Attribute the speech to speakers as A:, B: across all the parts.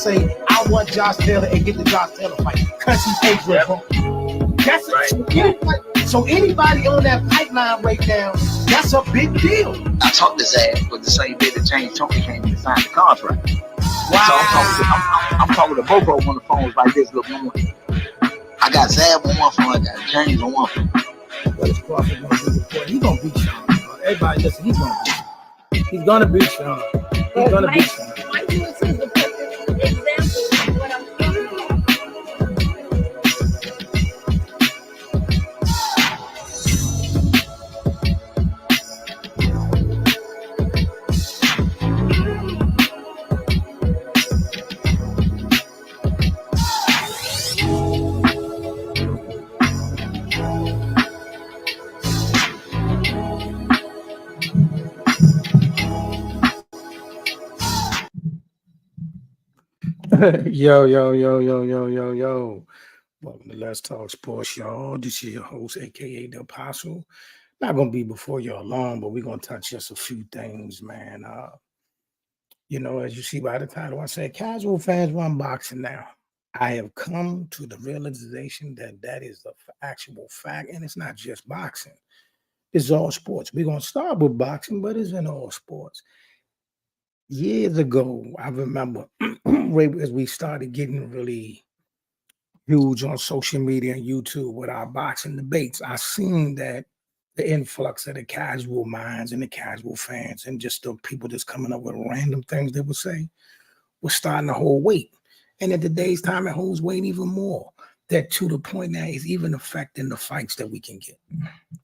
A: say, I want Josh Taylor and get the Josh Taylor fight because he's age bro. That's right. So anybody on that pipeline right now, that's a big deal.
B: I talked his ass, but the same day that James Tony came to sign the contract. Wow. So I'm talking to Bobo on the phones like this. Look, I got Zab on one phone, I got James on one phone.
A: What is Crawford going to do before? He's going to beat Sean. Everybody listen, he's going to beat Sean. He's going to beat Sean. He's going to beat Sean.
C: Mike Lewis is the perfect example of what I'm talking about.
D: Yo. Welcome to Let's Talk Sports, y'all. This is your host, aka The Apostle. Not gonna be before y'all long, but we're gonna touch just a few things, man. As you see by the title, I said casual fans run boxing now. I have come to the realization that is the actual fact, and it's not just boxing. It's all sports. We're gonna start with boxing, but it's in all sports. Years ago, I remember right as we started getting really huge on social media and YouTube with our boxing debates, I seen that the influx of the casual minds and the casual fans and just the people that's coming up with random things they would say was starting to hold weight. And at today's time, it holds weight even more. That to the point now is even affecting the fights that we can get.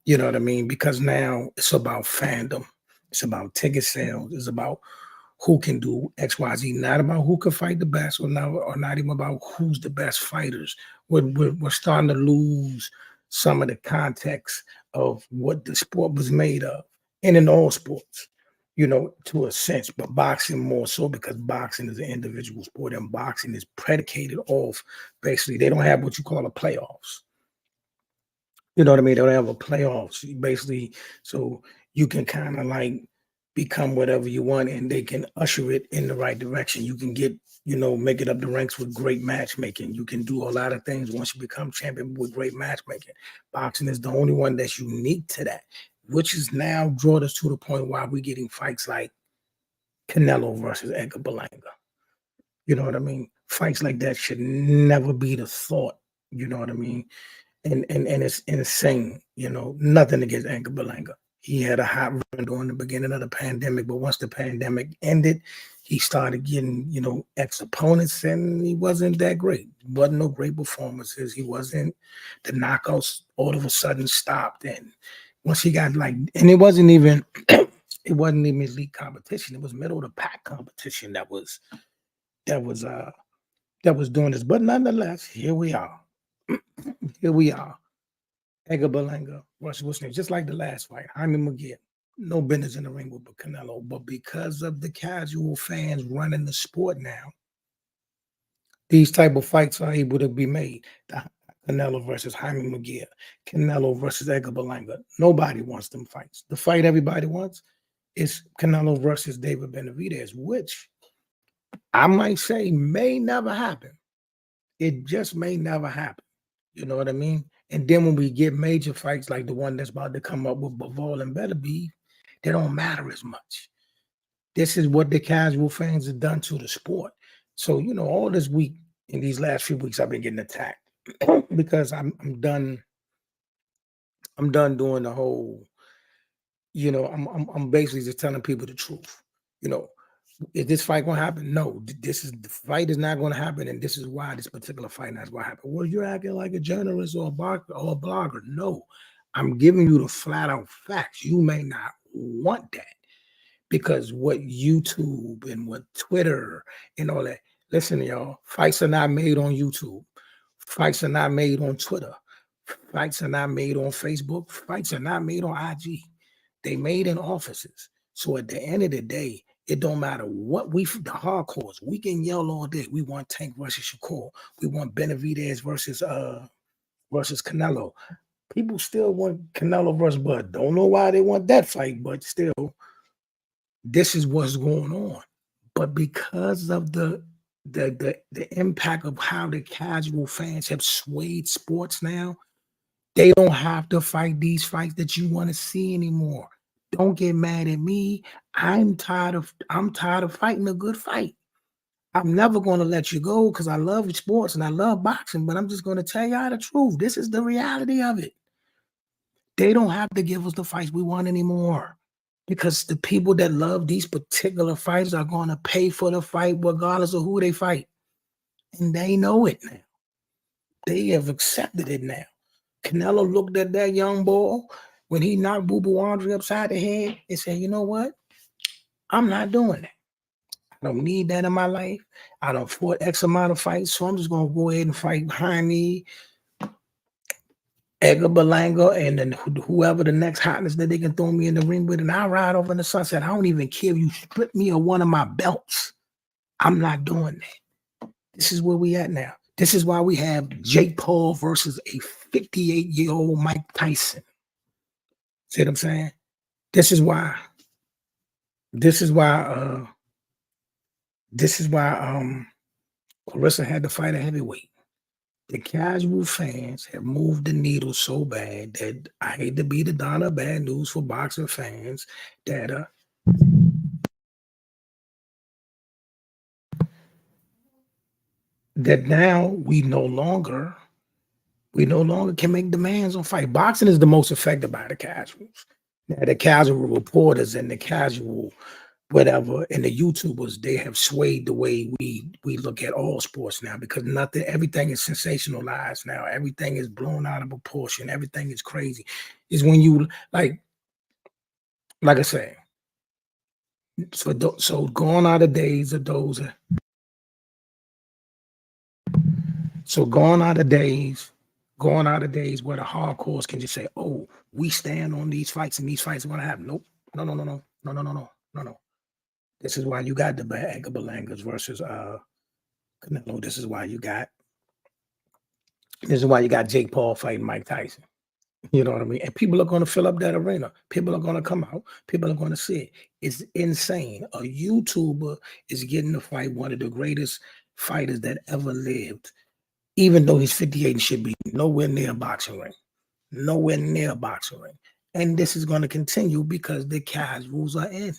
D: You know what I mean? Because now it's about fandom. It's about ticket sales. It's about who can do X, Y, Z, not about who can fight the best or not even about who's the best fighters. We're starting to lose some of the context of what the sport was made of, and in all sports, to a sense, but boxing more so because boxing is an individual sport and boxing is predicated off, basically, they don't have what you call a playoffs. You know what I mean? They don't have a playoffs, basically, so you can kind of like become whatever you want and they can usher it in the right direction. You can get, make it up the ranks with great matchmaking. You can do a lot of things once you become champion with great matchmaking. Boxing is the only one that's unique to that, which is now brought us to the point where we're getting fights like Canelo versus Edgar Berlanga. You know what I mean? Fights like that should never be the thought. You know what I mean? And it's insane. Nothing against Edgar Berlanga. He had a hot run during the beginning of the pandemic, but once the pandemic ended, he started getting, ex-opponents, and he wasn't that great. Wasn't no great performances. He wasn't. The knockouts all of a sudden stopped, and once he got and it wasn't even elite competition. It was middle of the pack competition that was doing this. But nonetheless, here we are. Edgar Berlanga versus what's name, just like the last fight, Jaime McGee. No business in the ring with Canelo, but because of the casual fans running the sport now, these type of fights are able to be made. Canelo versus Jaime McGee, Canelo versus Edgar Berlanga. Nobody wants them fights. The fight everybody wants is Canelo versus David Benavidez, which I might say may never happen. It just may never happen. You know what I mean? And then when we get major fights like the one that's about to come up with Bivol and Beterbiev, they don't matter as much. This is what the casual fans have done to the sport. So, all this week, in these last few weeks, I've been getting attacked because I'm done doing the whole, I'm basically just telling people the truth. Is this fight going to happen? No, the fight is not going to happen, and this is why this particular fight not going to happen. Well, you're acting like a journalist or a blogger. No, I'm giving you the flat out facts. You may not want that because what YouTube and what Twitter and all that. Listen, y'all, fights are not made on YouTube. Fights are not made on Twitter. Fights are not made on Facebook. Fights are not made on IG. They made in offices. So at the end of the day, it don't matter what the hardcores, we can yell all day. We want Tank versus Shakur. We want Benavidez versus Canelo. People still want Canelo versus Bud. Don't know why they want that fight, but still, this is what's going on. But because of the the impact of how the casual fans have swayed sports now. They don't have to fight these fights that you want to see anymore. Don't get mad at me. I'm tired of fighting a good fight. I'm never going to let you go because I love sports and I love boxing, but I'm just going to tell y'all the truth. This is the reality of it. They don't have to give us the fights we want anymore because the people that love these particular fights are going to pay for the fight regardless of who they fight. And they know it now. They have accepted it now. Canelo looked at that young boy when he knocked Boo Boo Andre upside the head and said, you know what? I'm not doing that. I don't need that in my life. I don't fought X amount of fights, so I'm just going to go ahead and fight Jaime, Edgar Berlanga, and then whoever the next hotness that they can throw me in the ring with, and I'll ride over in the sunset. I don't even care if you split me or one of my belts. I'm not doing that. This is where we at now. This is why we have Jake Paul versus a 58-year-old Mike Tyson. See what I'm saying? This is why Clarissa had to fight a heavyweight. The casual fans have moved the needle so bad that I hate to be the Donna bad news for boxing fans that now we no longer can make demands on fight. Boxing is the most affected by the casuals. Now, the casual reporters and the casual whatever and the YouTubers, they have swayed the way we look at all sports now because everything is sensationalized now. Everything is blown out of proportion. Everything is crazy. Is when you like I said. So gone are the days of those. So gone are the days where the hardcores can just say, "Oh, we stand on these fights and these fights are gonna happen." Nope. No. This is why you got the Edgar Berlangas versus Canelo. This is why you got Jake Paul fighting Mike Tyson. You know what I mean? And people are going to fill up that arena. People are going to come out. People are going to see it. It's insane. A YouTuber is getting to fight one of the greatest fighters that ever lived, even though he's 58 and should be nowhere near a boxing ring. Nowhere near a boxing ring. And this is going to continue because the casuals are in.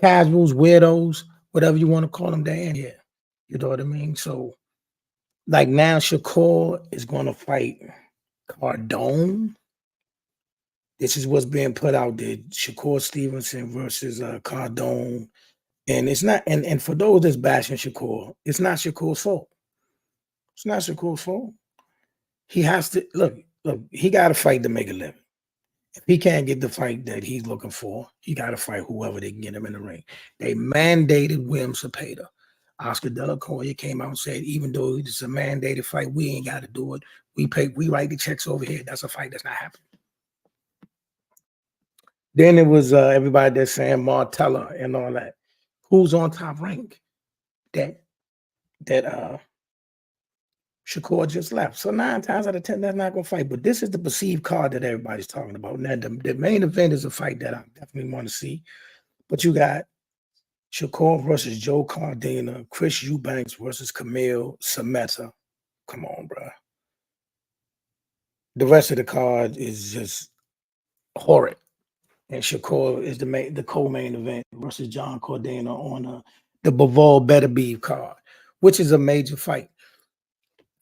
D: Casuals, weirdos, whatever you want to call them, they're in here. You know what I mean? So, like now, Shakur is going to fight Cardone. This is what's being put out there. Shakur Stevenson versus Cardone. And it's not, and for those that's bashing Shakur, it's not Shakur's fault. It's not Shakur's fault. He has to, look, he got to fight to make a living. If he can't get the fight that he's looking for, he got to fight whoever they can get him in the ring. They mandated William Cepeda. Oscar De La Hoya came out and said, even though it's a mandated fight, we ain't got to do it. We write the checks over here. That's a fight that's not happening. Then it was everybody that's saying Martella and all that. Who's on top rank? That Shakur just left. So 9 times out of 10, that's not going to fight. But this is the perceived card that everybody's talking about. Now, the main event is a fight that I definitely want to see. But you got Shakur versus Joe Cardina, Chris Eubanks versus Camille Sameta. Come on, bro. The rest of the card is just horrid. And Shakur is the co-main event versus John Cardina on the Bivol Better Beef card, which is a major fight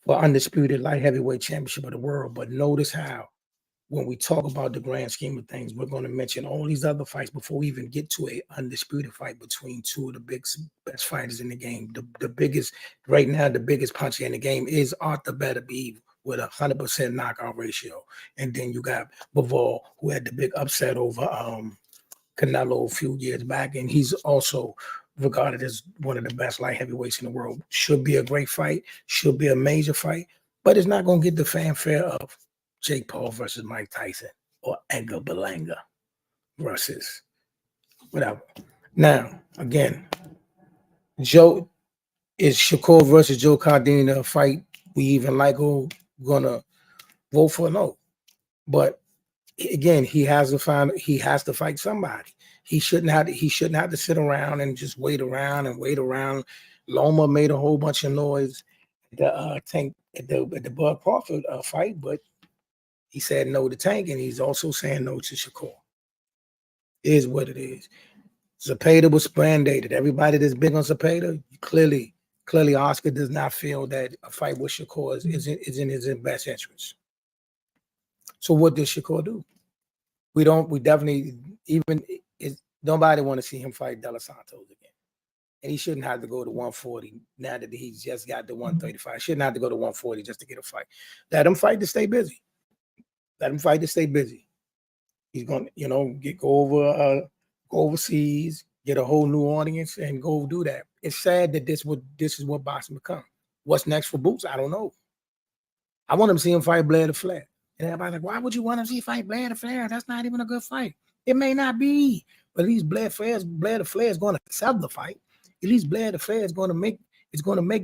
D: for undisputed light heavyweight championship of the world. But notice how when we talk about the grand scheme of things, we're going to mention all these other fights before we even get to a undisputed fight between two of the best fighters in the game. The biggest right now, the biggest puncher in the game is Arthur Beterbiev with 100% knockout ratio. And then you got Bivol, who had the big upset over Canelo a few years back, and he's also regarded as one of the best light heavyweights in the world. Should be a great fight, should be a major fight, but it's not going to get the fanfare of Jake Paul versus Mike Tyson or Edgar Berlanga versus whatever. Now, again, is Shakur versus Joe Cardina a fight we even like or gonna vote for? No. But again, he has to fight somebody. He shouldn't have to sit around and just wait around Loma made a whole bunch of noise at the Tank at the Bud Crawford fight, but he said no to Tank, and he's also saying no to Shakur. It is what it is. Zepeda was mandated. Everybody that's big on Zepeda, clearly Oscar does not feel that a fight with Shakur is in his best interest. So what does Shakur do? We definitely, nobody want to see him fight De Los Santos again. And he shouldn't have to go to 140 now that he's just got the 135. Shouldn't have to go to 140 just to get a fight. Let him fight to stay busy. Let him fight to stay busy. He's going to, go overseas, get a whole new audience, and go do that. It's sad that this is what boxing become. What's next for Boots? I don't know. I want him to see him fight Blair the Flair. And everybody's like, why would you want to see fight Blair the Flair? That's not even a good fight. It may not be, but at least Blair the Flair is going to sell the fight. At least Blair the Flair is going to make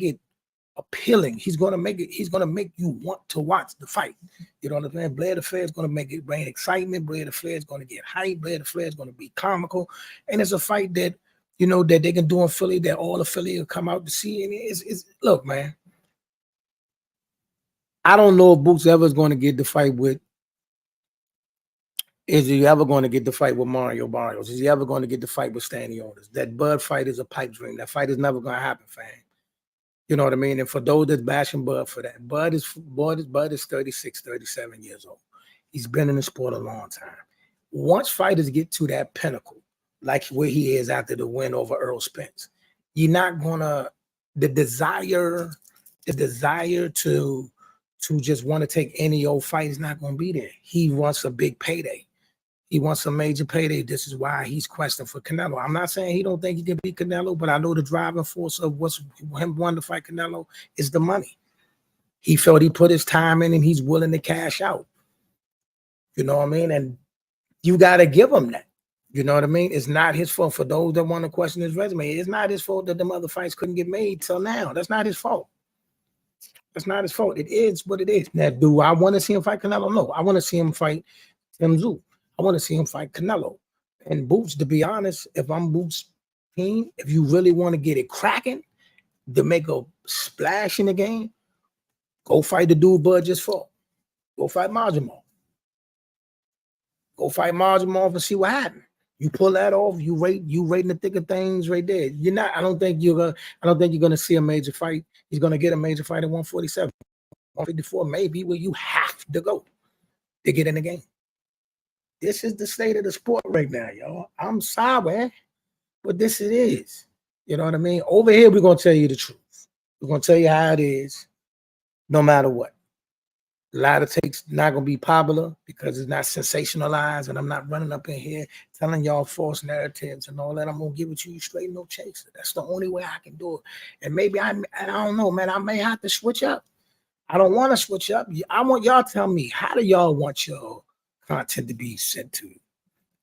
D: it appealing. He's going to make you want to watch the fight. You know what I'm saying? Blair the Flair is going to make it bring excitement. Blair the Flair is going to get hype. Blair the Flair is going to be comical. And it's a fight that, that they can do in Philly, that all of Philly will come out to see. And it's look, man. I don't know if Boots ever is going to get the fight with. Is he ever going to get the fight with Mario Barrios? Is he ever going to get the fight with Stanley Otis? That Bud fight is a pipe dream. That fight is never going to happen, fam. You know what I mean? And for those that's bashing Bud for that, Bud is 36, 37 years old. He's been in the sport a long time. Once fighters get to that pinnacle, like where he is after the win over Earl Spence, you're not gonna the desire to just want to take any old fight is not gonna be there. He wants a big payday. He wants a major payday. This is why he's questioning for Canelo. I'm not saying he don't think he can beat Canelo, but I know the driving force of what's him wanting to fight Canelo is the money. He felt he put his time in and he's willing to cash out. You know what I mean? And you got to give him that. You know what I mean? It's not his fault. For those that want to question his resume, it's not his fault that the other fights couldn't get made till now. That's not his fault. That's not his fault. It is what it is. Now, do I want to see him fight Canelo? No. I want to see him fight Tim Tszyu. I want to see him fight Canelo. And Boots, to be honest, if I'm Boots' team, if you really want to get it cracking to make a splash in the game, go fight the dude Bud just fought. Go fight Majimov. Go fight Majimov and see what happens. You pull that off, you rate in the thick of things right there. You're not. I don't think you're gonna see a major fight. He's gonna get a major fight at 147, 154, maybe where you have to go to get in the game. This is the state of the sport right now, y'all. I'm sorry, but this it is. You know what I mean? Over here, we're gonna tell you the truth. We're gonna tell you how it is, no matter what. A lot of takes not gonna be popular because it's not sensationalized, and I'm not running up in here telling y'all false narratives and all that. I'm gonna give it to you straight, no chaser. That's the only way I can do it. And maybe I don't know, man. I may have to switch up. I don't want to switch up. I want y'all to tell me, how do y'all want your content to be sent to you?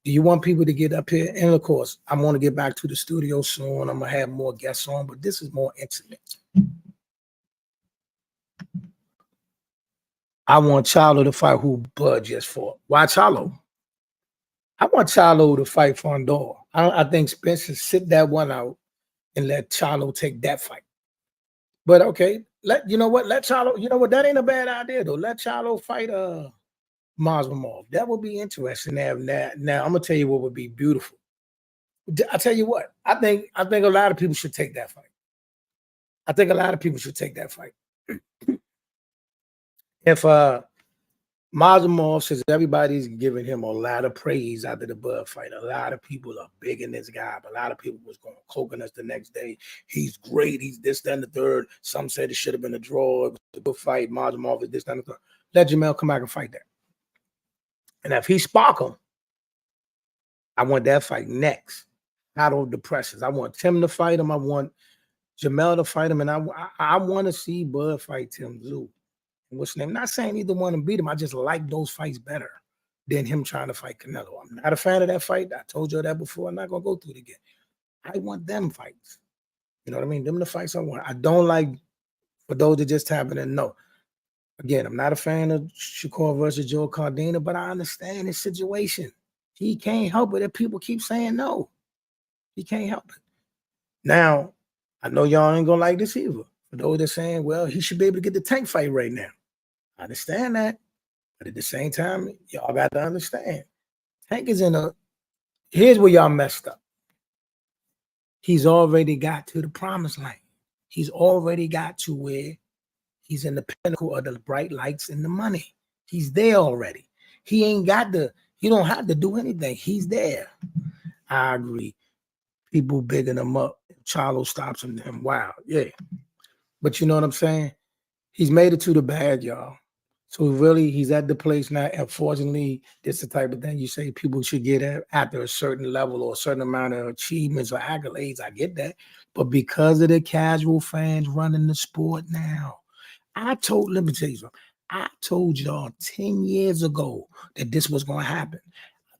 D: Do you want people to get up here? And of course, I'm gonna get back to the studio soon. I'm gonna have more guests on, but this is more intimate. I want Charlo to fight who Bud just fought. Why Charlo? I want Charlo to fight Fondor. I think Spencer sit that one out and let Charlo take that fight. But okay, let Charlo, that ain't a bad idea though. Let Charlo fight Mazmumov. That would be interesting to have that. Now I'm gonna tell you what would be beautiful. I tell you what, I think a lot of people should take that fight. I think a lot of people should take that fight. If Mazmumov says everybody's giving him a lot of praise after the Bud fight, a lot of people are big in this guy, but a lot of people was going coconuts the next day. He's great. He's this, that, and the third. Some said it should have been a draw. It was a good fight. Mazmumov is this, that, and the third. Let Jamel come back and fight that. And if he spark him, I want that fight next. Out of the pressures. I want Tim to fight him. I want Jamel to fight him. And I want to see Bud fight Tim Tszyu. What's his name? Not saying either one to beat him. I just like those fights better than him trying to fight Canelo. I'm not a fan of that fight. I told you that before. I'm not going to go through it again. I want them fights. You know what I mean? Them the fights I want. I don't like, for those that just happen to know. Again, I'm not a fan of Shakur versus Joe Cardina, but I understand his situation. He can't help it if people keep saying no. He can't help it. Now, I know y'all ain't gonna like this either. For those that saying, well, he should be able to get the Tank fight right now. I understand that. But at the same time, y'all got to understand. Tank is in a, here's where y'all messed up. He's already got to the promised land. He's already got to where he's in the pinnacle of the bright lights and the money. He's there already. He ain't got to, he don't have to do anything. He's there. I agree. People bigging him up. Charlo stops him, then wow, yeah. But you know what I'm saying? He's made it to the bag, y'all. So really, he's at the place now. Unfortunately, this is the type of thing you say people should get at after a certain level or a certain amount of achievements or accolades. I get that. But because of the casual fans running the sport now, let me tell you something. I told y'all 10 years ago that this was going to happen.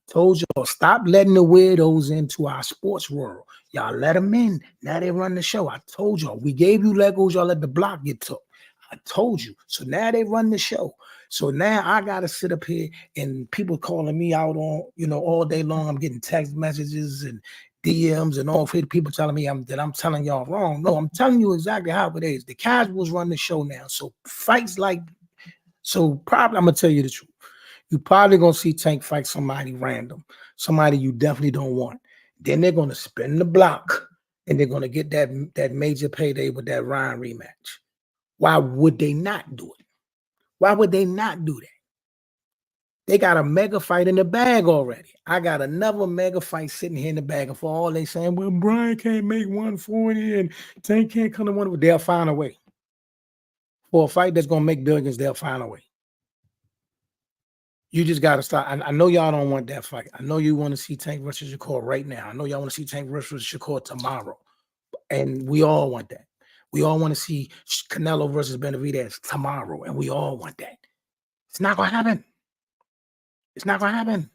D: Told y'all, stop letting the weirdos into our sports world. Y'all let them in. Now they run the show. I told y'all. We gave you Legos. Y'all let the block get took. I told you. So now they run the show. So now I got to sit up here and people calling me out on, all day long. I'm getting text messages and DMs and all people telling me that I'm telling y'all wrong. No, I'm telling you exactly how it is. The casuals run the show now. So fights probably I'm going to tell you the truth. You're probably going to see Tank fight somebody random, somebody you definitely don't want. Then they're going to spin the block and they're going to get that major payday with that Ryan rematch. Why would they not do it? Why would they not do that? They got a mega fight in the bag already. I got another mega fight sitting here in the bag. And for all they saying, well, Brian can't make 140 and Tank can't come to one. They'll find a way. For a fight that's going to make billions, they'll find a way. You just got to stop. I know y'all don't want that fight. I know you want to see Tank versus Shakur right now. I know y'all want to see Tank versus Shakur tomorrow. And we all want that. We all want to see Canelo versus Benavidez tomorrow. And we all want that. It's not going to happen. It's not going to happen.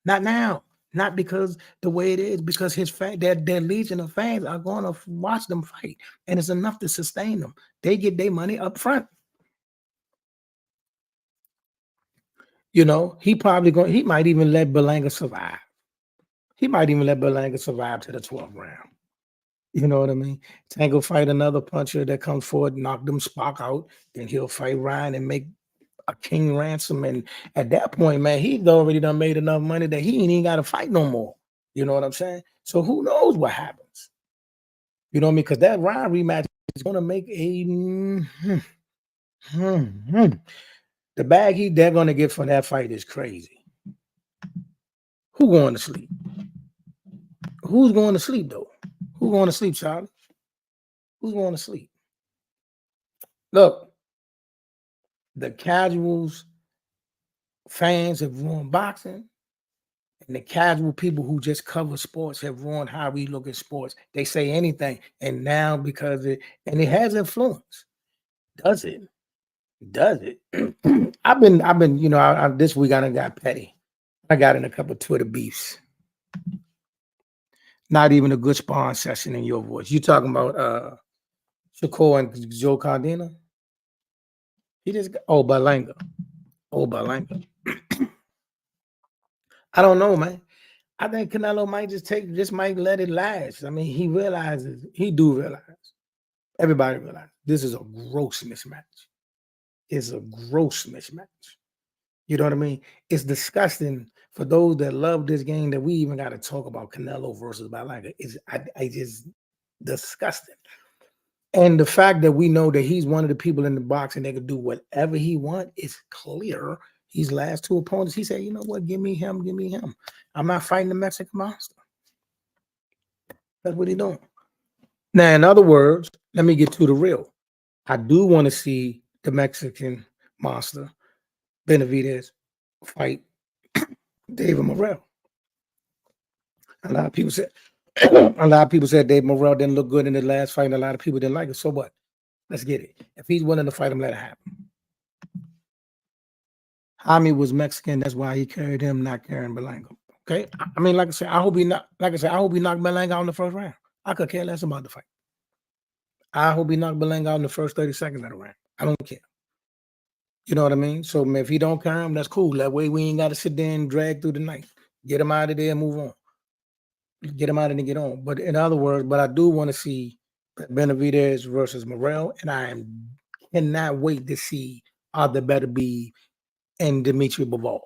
D: Not now. Not because the way it is. Because their legion of fans are going to watch them fight. And it's enough to sustain them. They get their money up front. He might even let Berlanga survive. He might even let Berlanga survive to the 12th round. You know what I mean? Tank will fight another puncher that comes forward, knock them Spock out. Then he'll fight Ryan and make a king ransom. And at that point, man, he's already done made enough money that he ain't even got to fight no more. You know what I'm saying? So who knows what happens? You know what I mean? Because that Ryan rematch is going to make the bag they're going to get for that fight is crazy. Who going to sleep? Who's going to sleep, though? Who's going to sleep, Charlie? Who's going to sleep? Look, the casuals, fans have ruined boxing, and the casual people who just cover sports have ruined how we look at sports. They say anything, and now because it has influence. Does it? Does it? I've been, this week I done got petty. I got in a couple of Twitter beefs. Not even a good sparring session in your voice. You talking about Shakur and Joe Cardina? He just Berlanga. Berlanga. I don't know, man. I think Canelo might let it last. I mean, he do realize. Everybody realize this is a gross mismatch. It's a gross mismatch. You know what I mean? It's disgusting for those that love this game that we even got to talk about Canelo versus Berlanga. I just disgusting. And the fact that we know that he's one of the people in the box and they can do whatever he wants is clear. His last two opponents, he said, you know what? Give me him. I'm not fighting the Mexican monster. That's what he's doing. Now, in other words, let me get to the real. I do want to see the Mexican monster, Benavidez, fight David Morrell. A lot of people said Dave Morrell didn't look good in the last fight, and a lot of people didn't like it. So what? Let's get it. If he's willing to fight him, let it happen. Jaime was Mexican. That's why he carried him, not carrying Berlanga. Okay? I mean, like I said, I hope he knocked Berlanga out in the first round. I could care less about the fight. I hope he knocked Berlanga out in the first 30 seconds of the round. I don't care. You know what I mean? So if he don't carry him, that's cool. That way we ain't got to sit there and drag through the night. Get him out of there and move on. Get him out and get on. But in other words, I do want to see Benavidez versus Morrell, and cannot wait to see Arthur Beterbiev and Dimitri Bivol.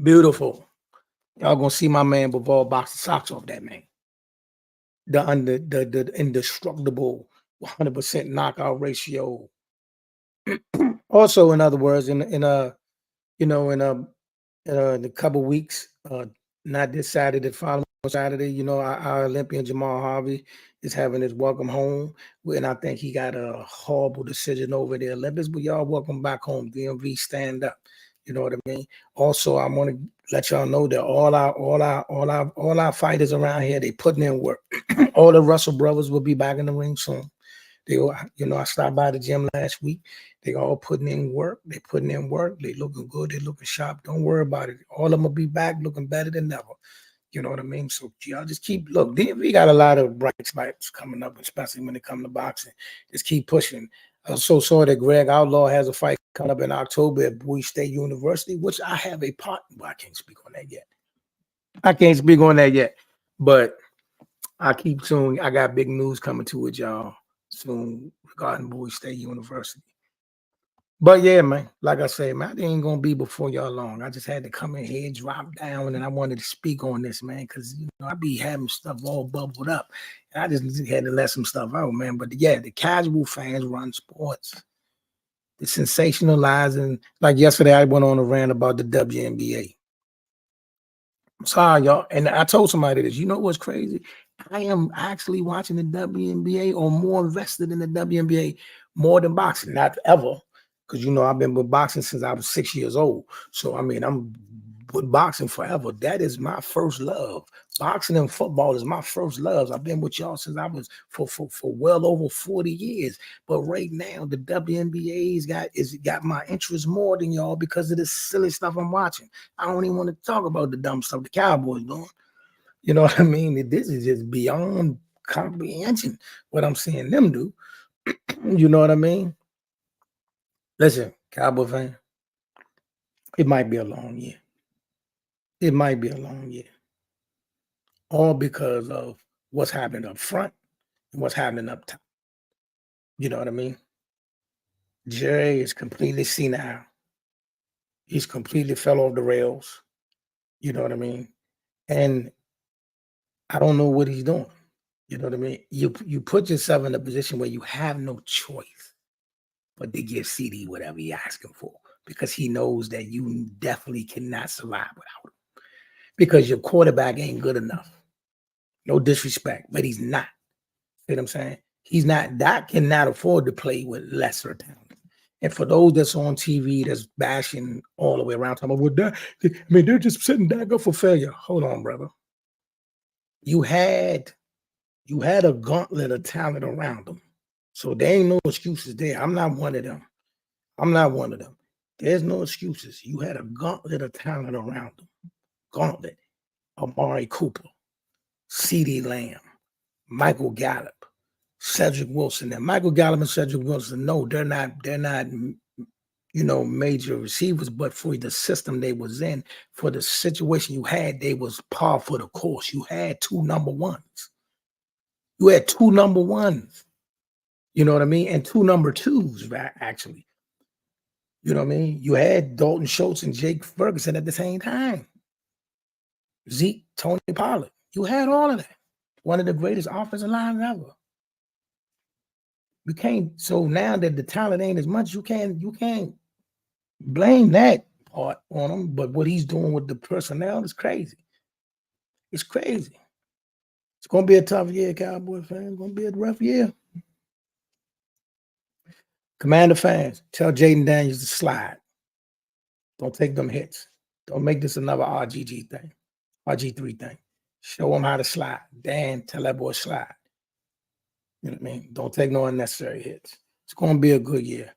D: Beautiful. Y'all gonna see my man Bivol box the socks off that man. The indestructible 100% knockout ratio. Also, in other words, in a in a couple weeks, not this Saturday, the following Saturday, our Olympian Jamal Harvey is having his welcome home, and I think he got a horrible decision over the Olympics. But y'all welcome back home, DMV, stand up. You know what I mean? Also, I want to let y'all know that all our fighters around here, they putting in work. All the Russell brothers will be back in the ring soon. They, I stopped by the gym last week. They all putting in work. They putting in work. They looking good. They looking sharp. Don't worry about it. All of them will be back looking better than ever. You know what I mean? So y'all just look, we got a lot of bright spots coming up, especially when it comes to boxing. Just keep pushing. I also saw that Greg Outlaw has a fight coming up in October at Bowie State University, which I have a part. Well, I can't speak on that yet. But I keep soon. I got big news coming to it, y'all, soon regarding Bowie State University. But yeah, man, like I said, man, they ain't gonna be before y'all long. I just had to come in here, drop down, and I wanted to speak on this, man, because I be having stuff all bubbled up. And I just had to let some stuff out, man. But yeah, the casual fans run sports. The sensationalizing, like yesterday, I went on a rant about the WNBA. I'm sorry, y'all. And I told somebody this. You know what's crazy? I am actually watching the WNBA or more invested in the WNBA more than boxing. Not ever. Because, I've been with boxing since I was 6 years old. So, I'm with boxing forever. That is my first love. Boxing and football is my first loves. I've been with y'all since I was for well over 40 years. But right now, the WNBA's got my interest more than y'all because of this silly stuff I'm watching. I don't even want to talk about the dumb stuff the Cowboys doing. You know what I mean? This is just beyond comprehension what I'm seeing them do. You know what I mean? Listen, Cowboy fan, it might be a long year. It might be a long year. All because of what's happening up front and what's happening up top. You know what I mean? Jerry is completely senile. He's completely fell off the rails. You know what I mean? And I don't know what he's doing. You know what I mean? You put yourself in a position where you have no choice but to give CD whatever he's asking for because he knows that you definitely cannot survive without him because your quarterback ain't good enough. No disrespect, but he's not. You know what I'm saying? He's not. That cannot afford to play with lesser talent. And for those that's on TV that's bashing all the way around, talking about, they're just setting Dak up for failure. Hold on, brother. You had a gauntlet of talent around them. So there ain't no excuses there. I'm not one of them. There's no excuses. You had a gauntlet of talent around them. Gauntlet. Amari Cooper, CeeDee Lamb, Michael Gallup, Cedric Wilson. And Michael Gallup and Cedric Wilson, no, they're not, major receivers, but for the system they was in, for the situation you had, they was par for the course. You had two number ones. You know what I mean? And two number twos, actually. You know what I mean? You had Dalton Schultz and Jake Ferguson at the same time. Zeke, Tony Pollard. You had all of that. One of the greatest offensive lines ever. You can't. So now that the talent ain't as much, you can't blame that part on him. But what he's doing with the personnel is crazy. It's crazy. It's gonna be a tough year, Cowboy fans. It's gonna be a rough year. Commander fans, tell Jaden Daniels to slide. Don't take them hits. Don't make this another RG3 thing. Show him how to slide. Dan, tell that boy slide. You know what I mean? Don't take no unnecessary hits. It's going to be a good year.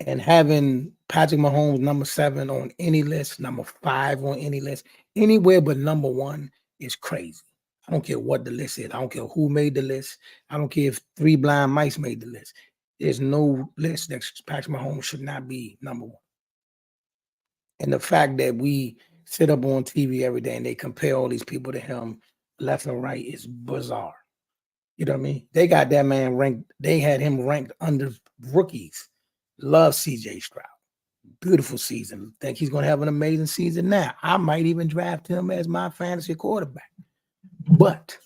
D: And having Patrick Mahomes number 7 on any list, number 5 on any list, anywhere but number 1 is crazy. I don't care what the list is. I don't care who made the list. I don't care if 3 blind mice made the list. There's no list that Patrick Mahomes should not be number 1. And the fact that we sit up on TV every day and they compare all these people to him left and right is bizarre. You know what I mean? They got that man ranked. They had him ranked under rookies. Love CJ Stroud. Beautiful season. Think he's going to have an amazing season now. I might even draft him as my fantasy quarterback. But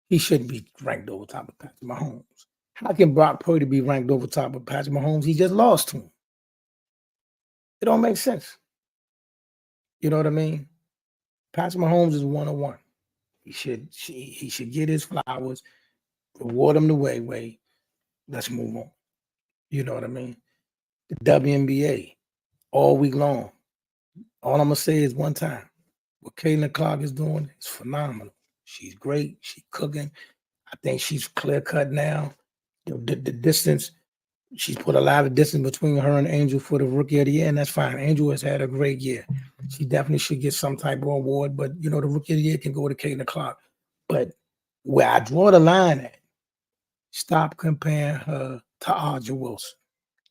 D: he shouldn't be ranked over top of Patrick Mahomes. How can Brock Purdy be ranked over top of Patrick Mahomes? He just lost to him. It don't make sense. You know what I mean? Patrick Mahomes is 101. He should get his flowers, reward him the way. Let's move on. You know what I mean? The WNBA all week long. All I'm gonna say is one time. What Caitlin Clark is doing is phenomenal. She's great. She's cooking. I think she's clear cut now. The distance, she's put a lot of distance between her and Angel for the Rookie of the Year, and that's fine. Angel has had a great year. She definitely should get some type of award, but the Rookie of the Year can go to Caitlin Clark. But where I draw the line at, stop comparing her to Audrey Wilson.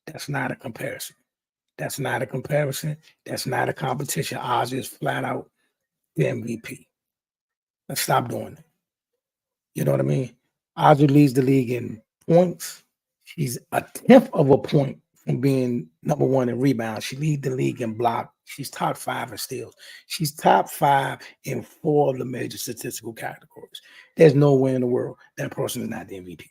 D: That's not a comparison. That's not a comparison. That's not a competition. Audrey is flat out the MVP. Let's stop doing it. You know what I mean? Audrey leads the league in points. She's a tenth of a point from being number one in rebounds. She leads the league in block. She's top 5 in steals. She's top 5 in 4 of the major statistical categories. There's nowhere in the world that person is not the MVP.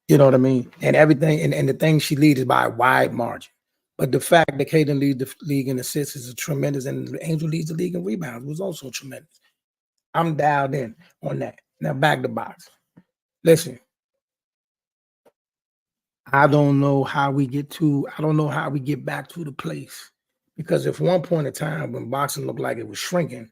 D: You know what I mean? And everything, and the thing she leads is by a wide margin. But the fact that Kaden leads the league in assists is tremendous, and Angel leads the league in rebounds was also tremendous. I'm dialed in on that. Now back to box. Listen, I don't know how we get back to the place. Because if one point in time when boxing looked like it was shrinking,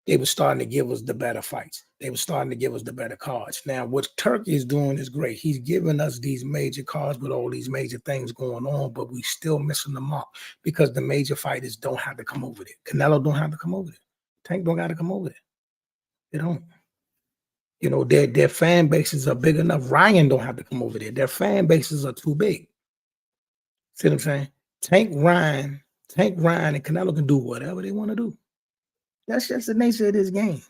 D: they were starting to give us the better fights. They were starting to give us the better cards. Now, what Turkey is doing is great. He's giving us these major cards with all these major things going on, but we still missing the mark because the major fighters don't have to come over there. Canelo don't have to come over there. Tank don't got to come over there. They don't. Their fan bases are big enough. Ryan don't have to come over there. Their fan bases are too big. See what I'm saying? Tank, Ryan, and Canelo can do whatever they want to do. That's just the nature of this game.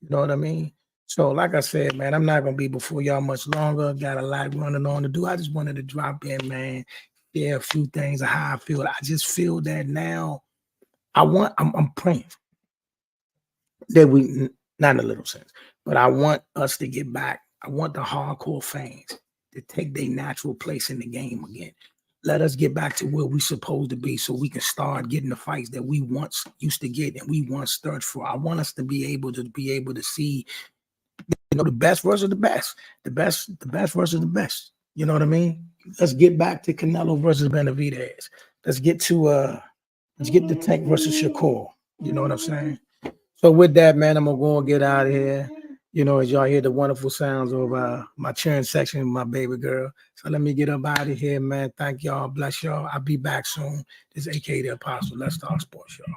D: You know what I mean? So, like I said, man, I'm not going to be before y'all much longer. Got a lot running on to do. I just wanted to drop in, man, share a few things of how I feel. I just feel that now I'm praying that we, not in a little sense, but I want us to get back. I want the hardcore fans to take their natural place in the game again. Let us get back to where we're supposed to be so we can start getting the fights that we once used to get and we once searched for. I want us to be able to see, the best versus the best. The best versus the best. You know what I mean? Let's get back to Canelo versus Benavidez. Let's get the Tank versus Shakur. You know what I'm saying? So with that, man, I'm gonna go and get out of here. As y'all hear the wonderful sounds of my cheering section with my baby girl. So let me get up out of here, man. Thank y'all. Bless y'all. I'll be back soon. This is AK the Apostle. Let's talk sports, y'all.